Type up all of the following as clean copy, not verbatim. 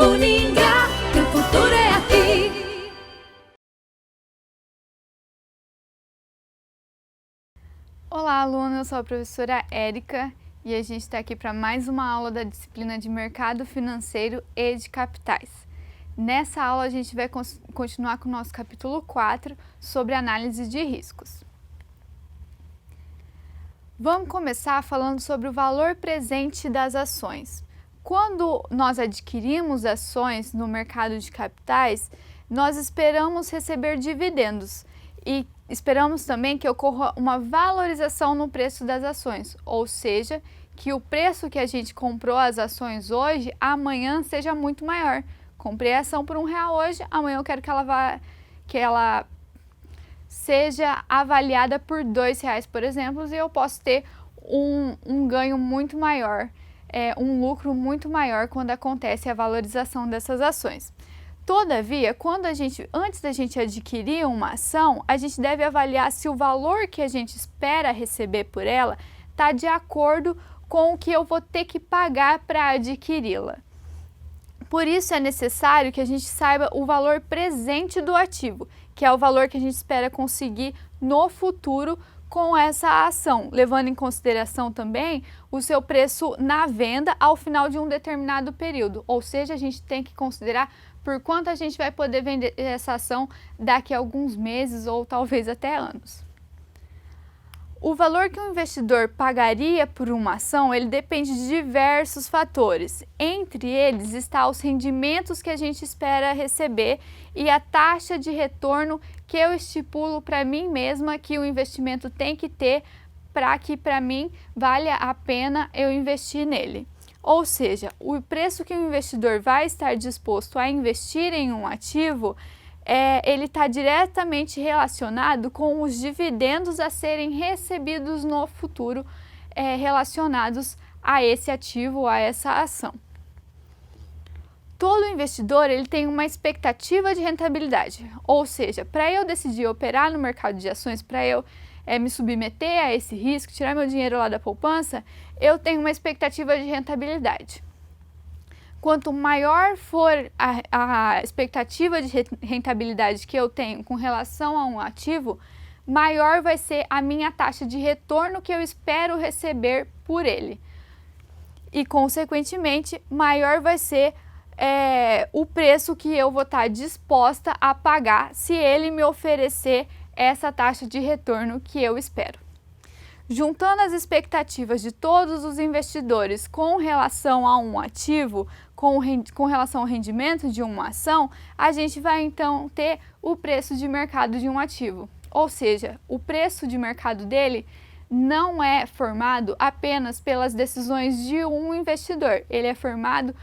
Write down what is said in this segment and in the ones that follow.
Uningá, que o futuro é aqui. Olá, aluno, eu sou a professora Érica e a gente está aqui para mais uma aula da disciplina de Mercado Financeiro e de Capitais. Nessa aula a gente vai continuar com o nosso capítulo 4 sobre análise de riscos. Vamos começar falando sobre o valor presente das ações. Quando nós adquirimos ações no mercado de capitais, nós esperamos receber dividendos e esperamos também que ocorra uma valorização no preço das ações, ou seja, que o preço que a gente comprou as ações hoje, amanhã seja muito maior. Comprei a ação por R$1 hoje, amanhã eu quero que ela seja avaliada por R$2, por exemplo, e eu posso ter um ganho muito maior, um lucro muito maior quando acontece a valorização dessas ações. Todavia, antes da gente adquirir uma ação, a gente deve avaliar se o valor que a gente espera receber por ela está de acordo com o que eu vou ter que pagar para adquiri-la. Por isso é necessário que a gente saiba o valor presente do ativo, que é o valor que a gente espera conseguir no futuro com essa ação, levando em consideração também o seu preço na venda ao final de um determinado período. Ou seja, a gente tem que considerar por quanto a gente vai poder vender essa ação daqui a alguns meses ou talvez até anos. O valor que o investidor pagaria por uma ação, ele depende de diversos fatores. Entre eles está os rendimentos que a gente espera receber e a taxa de retorno que eu estipulo para mim mesma que o investimento tem que ter para que para mim valha a pena eu investir nele. Ou seja, o preço que o investidor vai estar disposto a investir em um ativo ele está diretamente relacionado com os dividendos a serem recebidos no futuro relacionados a esse ativo, a essa ação. Todo investidor ele tem uma expectativa de rentabilidade, ou seja, para eu decidir operar no mercado de ações, para eu me submeter a esse risco, tirar meu dinheiro lá da poupança, eu tenho uma expectativa de rentabilidade. Quanto maior for a expectativa de rentabilidade que eu tenho com relação a um ativo, maior vai ser a minha taxa de retorno que eu espero receber por ele. E, consequentemente, maior vai ser o preço que eu vou estar disposta a pagar se ele me oferecer essa taxa de retorno que eu espero. Juntando as expectativas de todos os investidores com relação a um ativo, com relação ao rendimento de uma ação, a gente vai então ter o preço de mercado de um ativo. Ou seja, o preço de mercado dele não é formado apenas pelas decisões de um investidor, ele é formado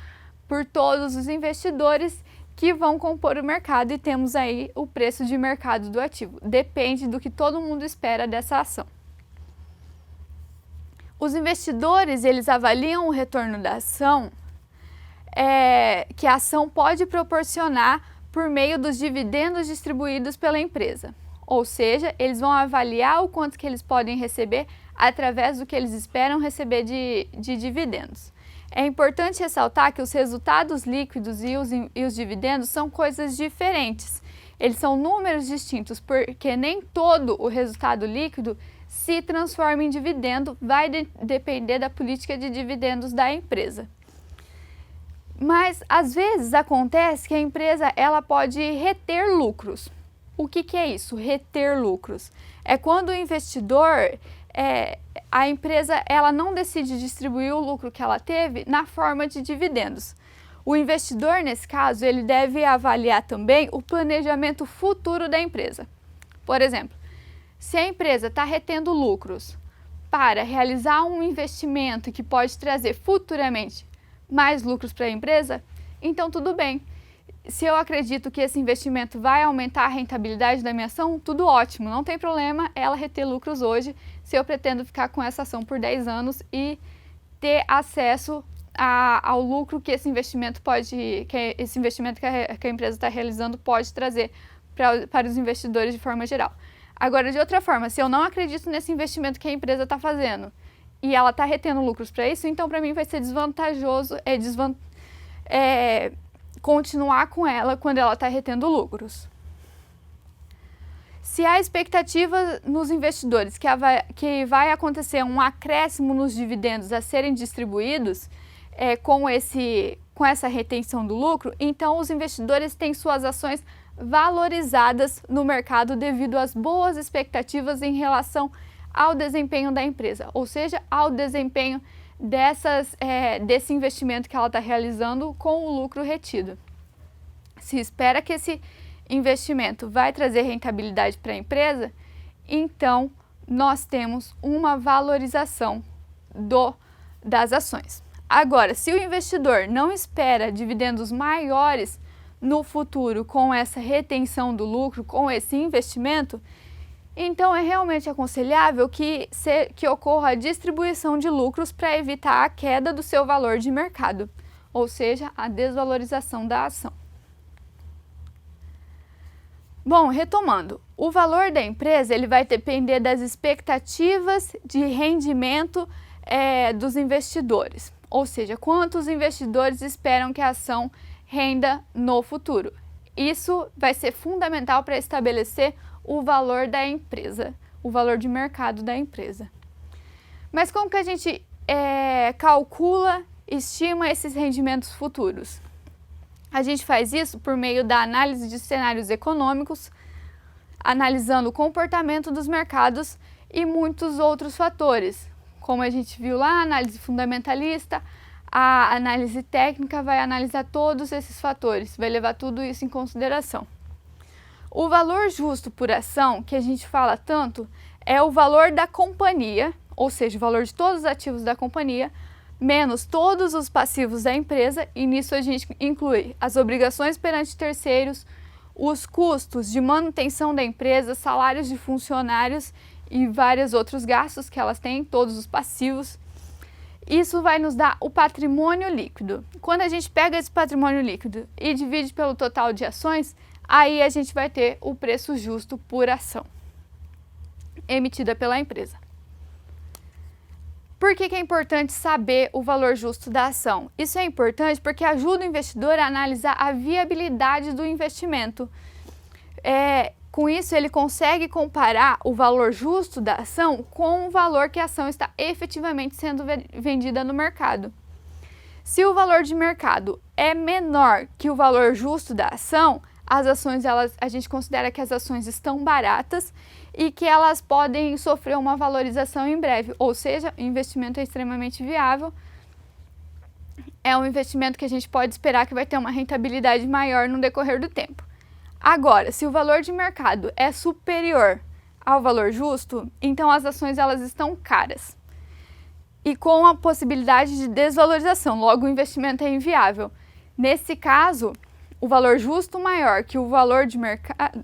por todos os investidores que vão compor o mercado e temos aí o preço de mercado do ativo. Depende do que todo mundo espera dessa ação. Os investidores, eles avaliam o retorno da ação que a ação pode proporcionar por meio dos dividendos distribuídos pela empresa. Ou seja, eles vão avaliar o quanto que eles podem receber através do que eles esperam receber de dividendos. É importante ressaltar que os resultados líquidos e os dividendos são coisas diferentes. Eles são números distintos, porque nem todo o resultado líquido se transforma em dividendo, vai depender da política de dividendos da empresa. Mas, às vezes, acontece que a empresa ela pode reter lucros. O que é isso, reter lucros? É quando o investidor, a empresa ela não decide distribuir o lucro que ela teve na forma de dividendos. O investidor, nesse caso, ele deve avaliar também o planejamento futuro da empresa. Por exemplo, se a empresa está retendo lucros para realizar um investimento que pode trazer futuramente mais lucros para a empresa, então tudo bem. Se eu acredito que esse investimento vai aumentar a rentabilidade da minha ação, tudo ótimo, não tem problema ela reter lucros hoje, se eu pretendo ficar com essa ação por 10 anos e ter acesso ao lucro que esse investimento que a empresa está realizando pode trazer para os investidores de forma geral. Agora, de outra forma, se eu não acredito nesse investimento que a empresa está fazendo e ela está retendo lucros para isso, então para mim vai ser desvantajoso, continuar com ela quando ela está retendo lucros. Se há expectativa nos investidores que vai acontecer um acréscimo nos dividendos a serem distribuídos com essa retenção do lucro, então os investidores têm suas ações valorizadas no mercado devido às boas expectativas em relação ao desempenho da empresa, ou seja, ao desempenho desse investimento que ela está realizando com o lucro retido. Se espera que esse investimento vai trazer rentabilidade para a empresa, então nós temos uma valorização das ações. Agora, se o investidor não espera dividendos maiores no futuro com essa retenção do lucro, com esse investimento, então é realmente aconselhável que ocorra a distribuição de lucros para evitar a queda do seu valor de mercado, ou seja, a desvalorização da ação. Bom, retomando, o valor da empresa ele vai depender das expectativas de rendimento dos investidores, ou seja, quantos investidores esperam que a ação renda no futuro. Isso vai ser fundamental para estabelecer o valor da empresa, o valor de mercado da empresa. Mas como que a gente calcula, estima esses rendimentos futuros? A gente faz isso por meio da análise de cenários econômicos, analisando o comportamento dos mercados e muitos outros fatores. Como a gente viu lá, a análise fundamentalista, a análise técnica vai analisar todos esses fatores, vai levar tudo isso em consideração. O valor justo por ação, que a gente fala tanto, é o valor da companhia, ou seja, o valor de todos os ativos da companhia, menos todos os passivos da empresa, e nisso a gente inclui as obrigações perante terceiros, os custos de manutenção da empresa, salários de funcionários e vários outros gastos que elas têm, todos os passivos. Isso vai nos dar o patrimônio líquido. Quando a gente pega esse patrimônio líquido e divide pelo total de ações, aí a gente vai ter o preço justo por ação emitida pela empresa. Por que é importante saber o valor justo da ação? Isso é importante porque ajuda o investidor a analisar a viabilidade do investimento. Com isso, ele consegue comparar o valor justo da ação com o valor que a ação está efetivamente sendo vendida no mercado. Se o valor de mercado é menor que o valor justo da ação, as ações, a gente considera que as ações estão baratas e que elas podem sofrer uma valorização em breve, ou seja, o investimento é extremamente viável. É um investimento que a gente pode esperar que vai ter uma rentabilidade maior no decorrer do tempo. Agora, se o valor de mercado é superior ao valor justo, então as ações elas estão caras e com a possibilidade de desvalorização, logo o investimento é inviável. Nesse caso, o valor justo maior que o valor de mercado,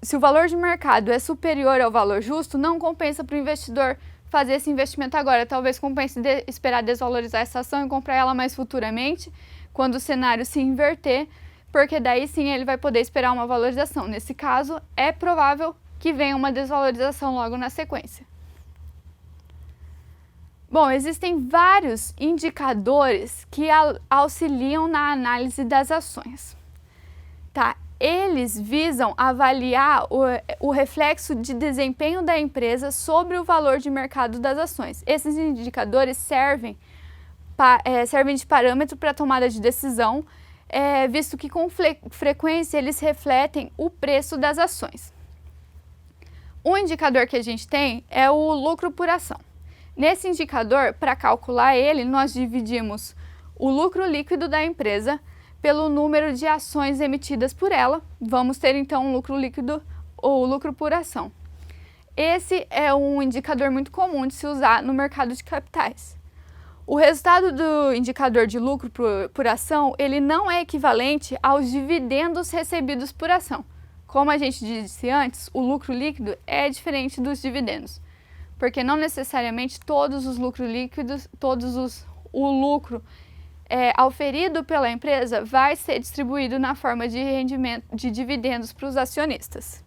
se o valor de mercado é superior ao valor justo, não compensa para o investidor fazer esse investimento agora. Talvez compense esperar desvalorizar essa ação e comprar ela mais futuramente, quando o cenário se inverter, porque daí sim ele vai poder esperar uma valorização. Nesse caso, é provável que venha uma desvalorização logo na sequência. Bom, existem vários indicadores que auxiliam na análise das ações. Tá? Eles visam avaliar o reflexo de desempenho da empresa sobre o valor de mercado das ações. Esses indicadores servem de parâmetro para a tomada de decisão, visto que com frequência eles refletem o preço das ações. Um indicador que a gente tem é o lucro por ação. Nesse indicador, para calcular ele, nós dividimos o lucro líquido da empresa pelo número de ações emitidas por ela. Vamos ter então um lucro líquido ou lucro por ação. Esse é um indicador muito comum de se usar no mercado de capitais. O resultado do indicador de lucro por ação, ele não é equivalente aos dividendos recebidos por ação. Como a gente disse antes, o lucro líquido é diferente dos dividendos, porque não necessariamente todos os lucros líquidos, o lucro auferido pela empresa vai ser distribuído na forma de rendimento de dividendos para os acionistas.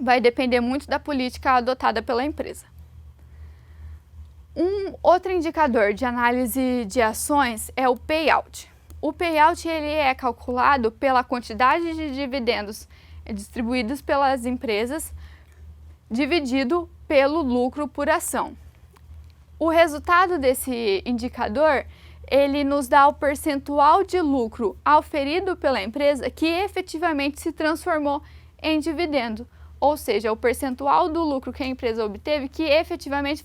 Vai depender muito da política adotada pela empresa. Um outro indicador de análise de ações é o payout. O payout ele é calculado pela quantidade de dividendos distribuídos pelas empresas dividido pelo lucro por ação. O resultado desse indicador, ele nos dá o percentual de lucro auferido pela empresa que efetivamente se transformou em dividendo, ou seja, o percentual do lucro que a empresa obteve que efetivamente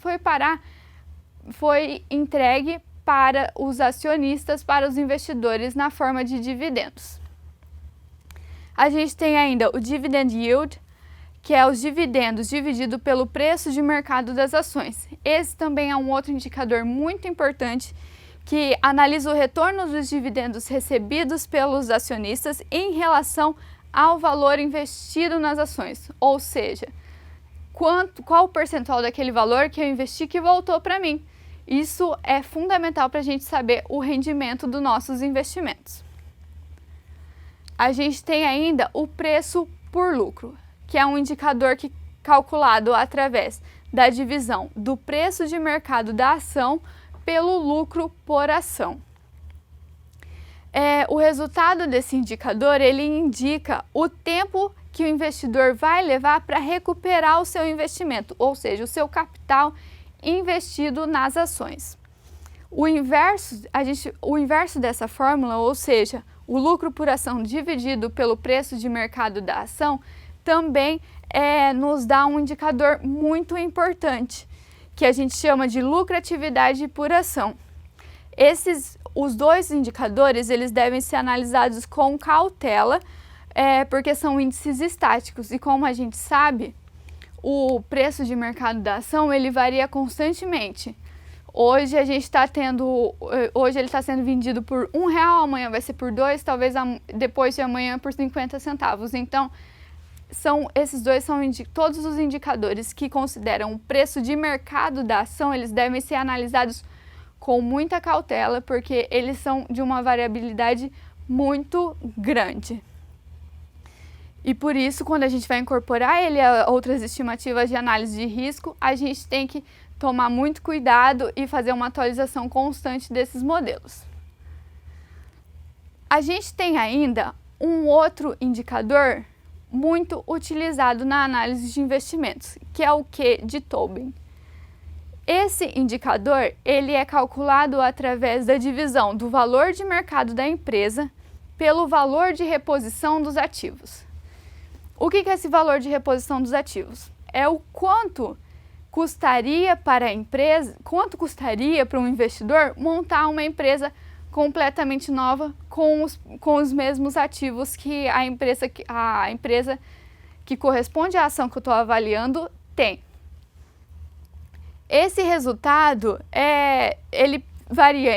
foi entregue para os acionistas, para os investidores na forma de dividendos. A gente tem ainda o dividend yield, que é os dividendos dividido pelo preço de mercado das ações. Esse também é um outro indicador muito importante que analisa o retorno dos dividendos recebidos pelos acionistas em relação ao valor investido nas ações, ou seja, qual o percentual daquele valor que eu investi que voltou para mim. Isso é fundamental para a gente saber o rendimento dos nossos investimentos. A gente tem ainda o preço por lucro, que é um indicador calculado através da divisão do preço de mercado da ação pelo lucro por ação. O resultado desse indicador, ele indica o tempo que o investidor vai levar para recuperar o seu investimento, ou seja, o seu capital investido nas ações. O inverso dessa fórmula, ou seja, o lucro por ação dividido pelo preço de mercado da ação, também nos dá um indicador muito importante, que a gente chama de lucratividade por ação. Os dois indicadores, eles devem ser analisados com cautela, porque são índices estáticos e, como a gente sabe, o preço de mercado da ação ele varia constantemente. Hoje ele está sendo vendido por R$1, amanhã vai ser por R$2, talvez depois de amanhã por 50 centavos. Então, todos os indicadores que consideram o preço de mercado da ação, eles devem ser analisados com muita cautela, porque eles são de uma variabilidade muito grande. E por isso, quando a gente vai incorporar ele a outras estimativas de análise de risco, a gente tem que tomar muito cuidado e fazer uma atualização constante desses modelos. A gente tem ainda um outro indicador muito utilizado na análise de investimentos, que é o Q de Tobin. Esse indicador ele é calculado através da divisão do valor de mercado da empresa pelo valor de reposição dos ativos. O que é esse valor de reposição dos ativos? É o quanto custaria para a empresa, quanto custaria para um investidor montar uma empresa completamente nova com os mesmos ativos que a empresa que corresponde à ação que eu estou avaliando tem. Esse resultado, ele varia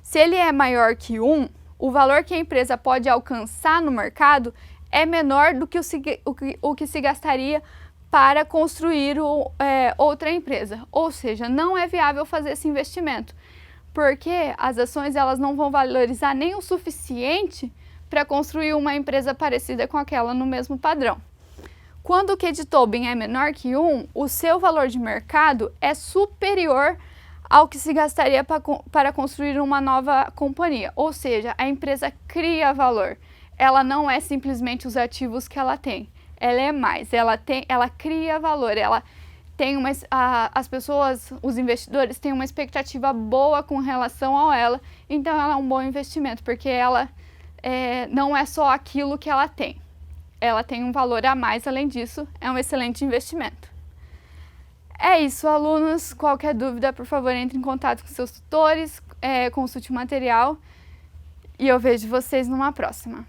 se ele é maior que 1, o valor que a empresa pode alcançar no mercado é menor do que o que se gastaria para construir outra empresa. Ou seja, não é viável fazer esse investimento, porque as ações elas não vão valorizar nem o suficiente para construir uma empresa parecida com aquela no mesmo padrão. Quando o Q de Tobin é menor que 1, o seu valor de mercado é superior ao que se gastaria para construir uma nova companhia. Ou seja, a empresa cria valor. Ela não é simplesmente os ativos que ela tem. Ela é mais. Ela cria valor. As pessoas, os investidores, têm uma expectativa boa com relação a ela. Então, ela é um bom investimento, porque ela não é só aquilo que ela tem. Ela tem um valor a mais, além disso, é um excelente investimento. É isso, alunos. Qualquer dúvida, por favor, entre em contato com seus tutores, consulte o material e eu vejo vocês numa próxima.